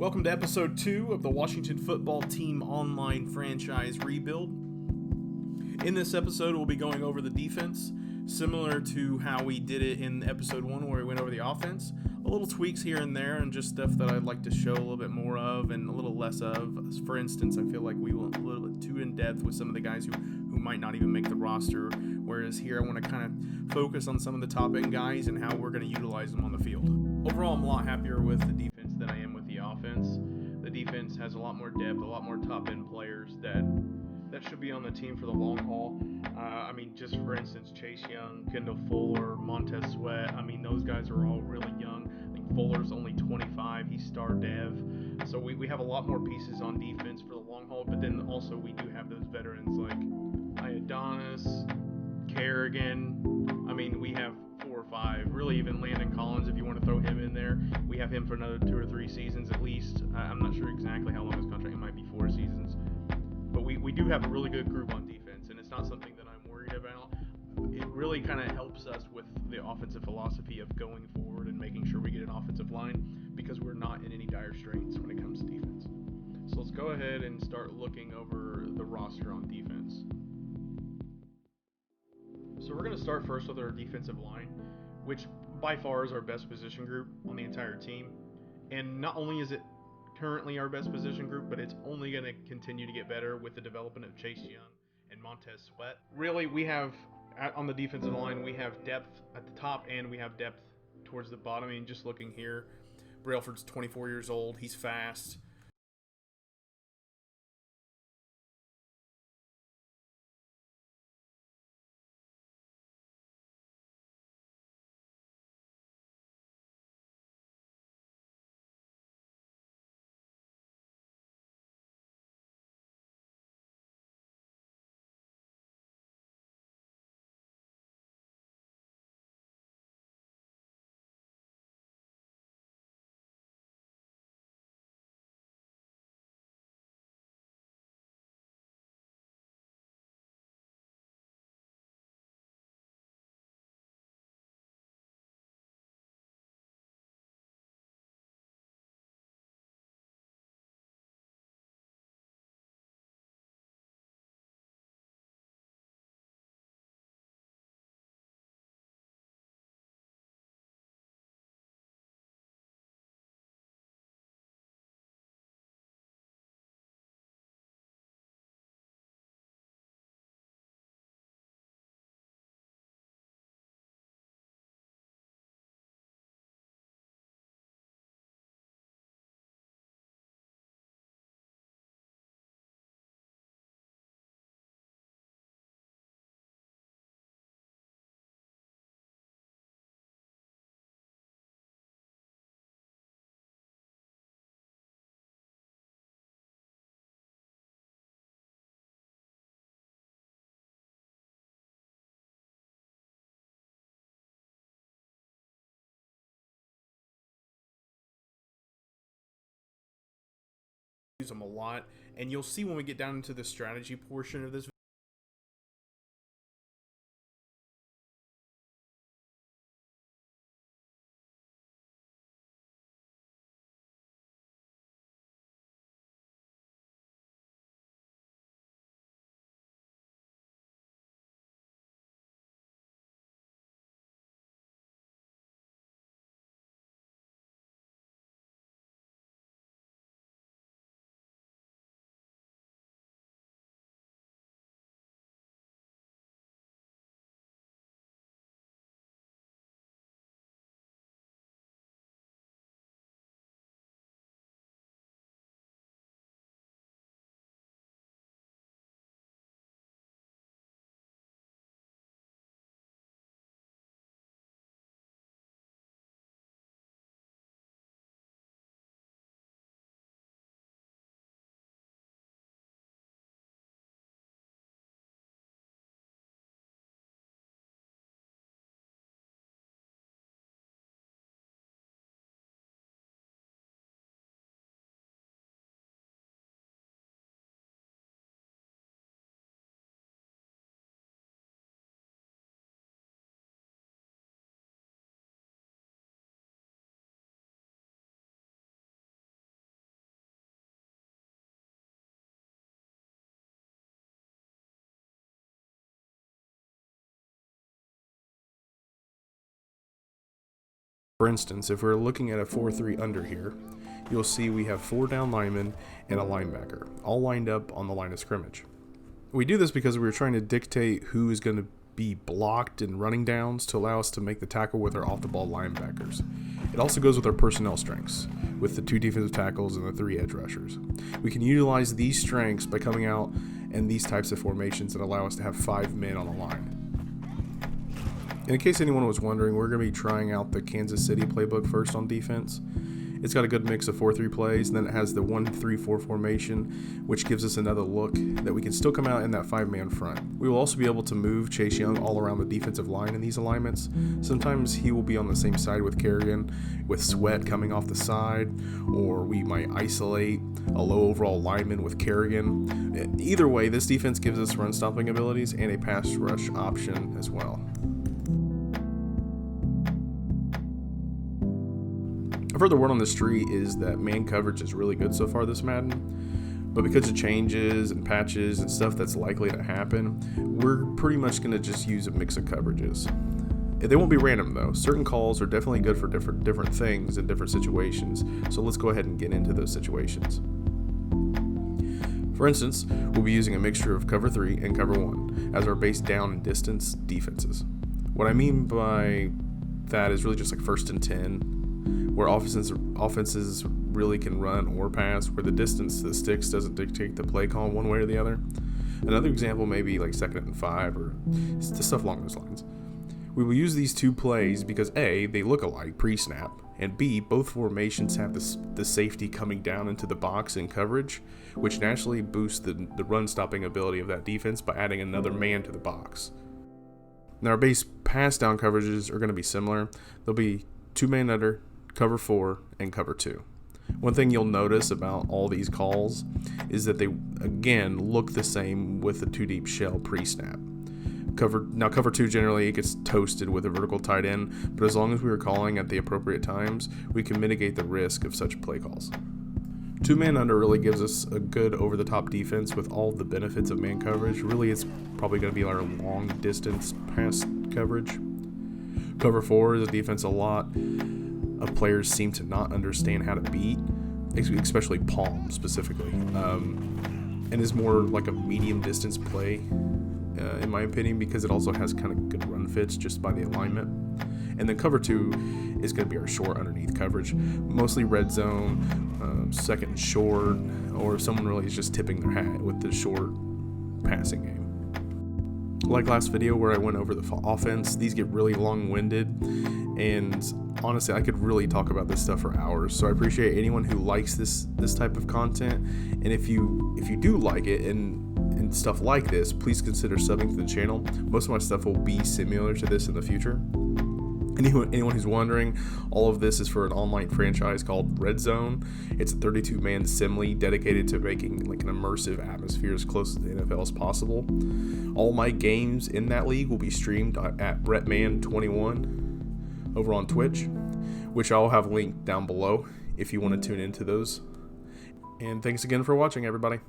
Welcome to episode 2 of the Washington Football Team Online Franchise Rebuild. In this episode, we'll be going over the defense, similar to how we did it in episode 1 where we went over the offense. A little tweaks here and there and just stuff that I'd like to show a little bit more of and a little less of. For instance, I feel like we went a little bit too in-depth with some of the guys who might not even make the roster, whereas here I want to kind of focus on some of the top-end guys and how we're going to utilize them on the field. Overall, I'm a lot happier with the defense than I am with the offense. The defense has a lot more depth, a lot more top-end players that should be on the team for the long haul. Just for instance, Chase Young, Kendall Fuller, Montez Sweat. Those guys are all really young. I think Fuller's only 25. He's star dev. So we have a lot more pieces on defense for the long haul, but then also we do have those veterans like Iodonis, Kerrigan. We have 4 or 5. Really, even Landon Collins, if you want to throw him in there. We have him for another 2 or 3 seasons at least. I'm not sure exactly how long his contract. It might be 4 seasons. But we do have a really good group on defense, and it's not something that I'm worried about. It really kind of helps us with the offensive philosophy of going forward and making sure we get an offensive line because we're not in any dire straits when it comes to defense. So let's go ahead and start looking over the roster on defense. So we're going to start first with our defensive line, which by far is our best position group on the entire team. And not only is it currently our best position group, but it's only going to continue to get better with the development of Chase Young and Montez Sweat. Really, we have, on the defensive line, we have depth at the top and we have depth towards the bottom. Just looking here, Brailford's 24 years old. He's fast. Use them a lot, and you'll see when we get down into the strategy portion of this For instance, if we're looking at a 4-3 under here, you'll see we have 4 down linemen and a linebacker, all lined up on the line of scrimmage. We do this because we were trying to dictate who is going to be blocked in running downs to allow us to make the tackle with our off-the-ball linebackers. It also goes with our personnel strengths, with the 2 defensive tackles and the 3 edge rushers. We can utilize these strengths by coming out in these types of formations that allow us to have 5 men on the line. In case anyone was wondering, we're going to be trying out the Kansas City playbook first on defense. It's got a good mix of 4-3 plays, and then it has the 1-3-4 formation, which gives us another look that we can still come out in that 5-man front. We will also be able to move Chase Young all around the defensive line in these alignments. Sometimes he will be on the same side with Kerrigan, with Sweat coming off the side, or we might isolate a low overall lineman with Kerrigan. Either way, this defense gives us run stopping abilities and a pass rush option as well. I've heard the word on the street is that man coverage is really good so far this Madden, but because of changes and patches and stuff that's likely to happen, we're pretty much going to just use a mix of coverages. They won't be random though. Certain calls are definitely good for different things in different situations, so let's go ahead and get into those situations. For instance, we'll be using a mixture of cover 3 and cover 1 as our base down and distance defenses. What I mean by that is really just like 1st and 10, where offenses really can run or pass, where the distance to the sticks doesn't dictate the play call one way or the other. Another example may be like 2nd and 5 or stuff along those lines. We will use these 2 plays because A, they look alike pre-snap, and B, both formations have the safety coming down into the box in coverage, which naturally boosts the run stopping ability of that defense by adding another man to the box. Now our base pass down coverages are going to be similar. They'll be 2-man under, cover 4, and cover 2. One thing you'll notice about all these calls is that they, again, look the same with the 2-deep shell pre-snap. Cover 2 generally it gets toasted with a vertical tight end, but as long as we are calling at the appropriate times, we can mitigate the risk of such play calls. 2-man under really gives us a good over-the-top defense with all the benefits of man coverage. Really, it's probably going to be our long-distance pass coverage. Cover 4 is a defense a lot of players seem to not understand how to beat, especially palm specifically, and is more like a medium distance play in my opinion, because it also has kind of good run fits just by the alignment. And then cover 2 is going to be our short underneath coverage, mostly red zone, second and short, or if someone really is just tipping their hat with the short passing game. Like last video where I went over the offense, these get really long-winded, and honestly I could really talk about this stuff for hours, so I appreciate anyone who likes this type of content, and if you do like it and stuff like this, please consider subbing to the channel. Most of my stuff will be similar to this in the future. Anyone who's wondering, all of this is for an online franchise called Redzone. It's a 32-man sim league dedicated to making like an immersive atmosphere as close to the NFL as possible. All my games in that league will be streamed at Bretman21 over on Twitch, which I'll have linked down below if you want to tune into those. And thanks again for watching, everybody.